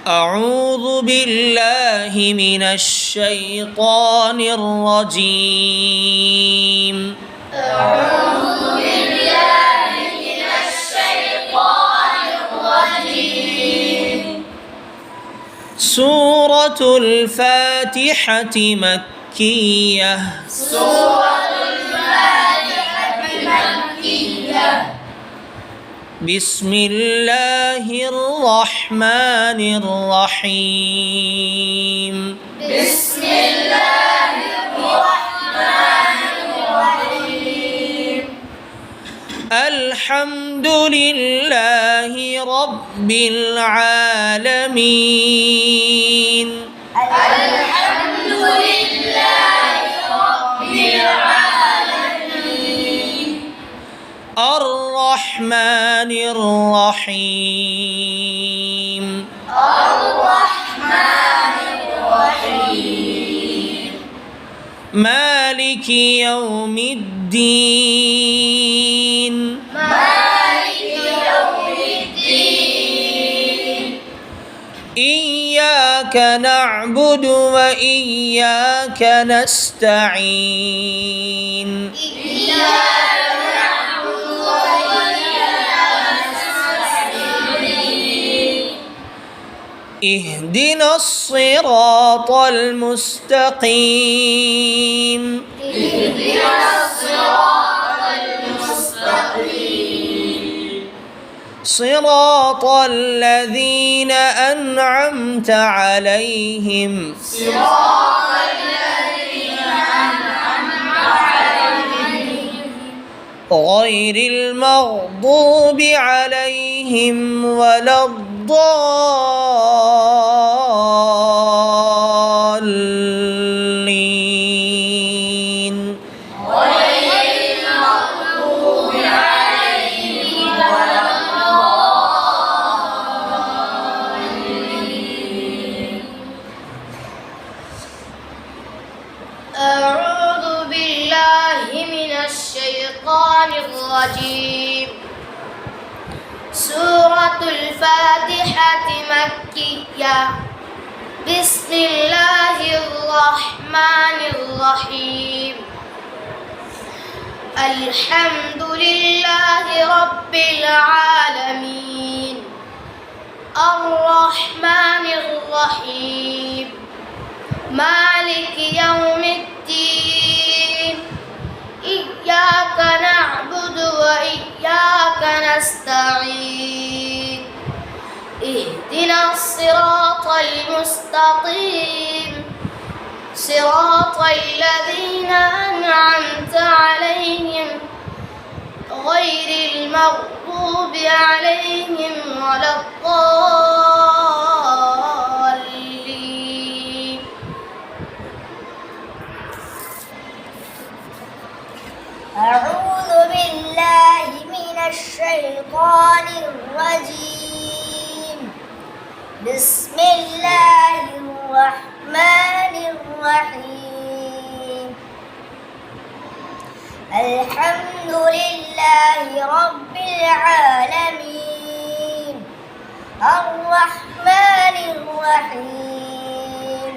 أعوذ بالله من الشيطان الرجيم. أعوذ بالله من الشيطان الرجيم. سورة الفاتحة مكية. سورة الفاتحة مكية. بسم الله الرحمن الرحيم. بسم الله الرحمن الرحيم. الحمد لله رب العالمين. الحمد لله رب العالمين. الرحمن الرحيم. الرحمن الرحيم. مالك يوم الدين. مالك يوم الدين. إياك نعبد وإياك نستعين. إياك نعبد وإياك نستعين. اهدنا الصراط المستقيم. اهدنا الصراط المستقيم. صراط الذين أنعمت عليهم صراط الذين أنعمت عليهم غير المغضوب عليهم ولا الضالين. غير المغضوب عليهم ولا الضالين. أعوذ بالله من الشيطان الرجيم. سورة الفاتحة مكية. بسم الله الرحمن الرحيم. الحمد لله رب العالمين. الرحمن الرحيم. مالك يوم الدين. إياك نعبد وإياك نستعين. اهدنا الصراط المستقيم. صراط الذين أنعمت عليهم غير المغضوب عليهم ولا الضالين. أعوذ بالله من الشيطان الرجيم. بسم الله الرحمن الرحيم. الحمد لله رب العالمين. الرحمن الرحيم.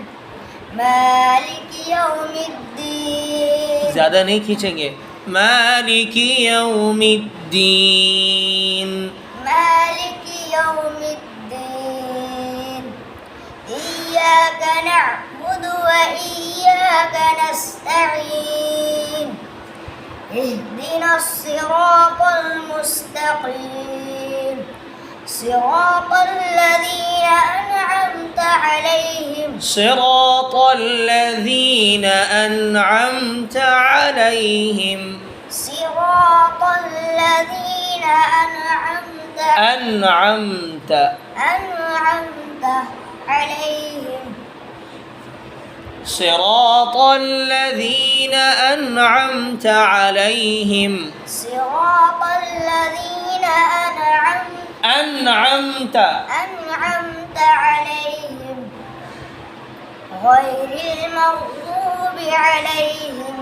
مالك يوم الدين. ज़्यादा नहीं खींचेंगे. مالك يوم الدين. مالك يوم الدين. إياك نعبد وإياك نستعين. اهدنا الصراط المستقيم. صراط الذين أنعمت عليهم صراط الذين أنعمت عليهم صراط الذين أنعمت عليهم صراط الذين أنعمت عليهم صراط الذين أنعمت عليهم غير المغضوب عليهم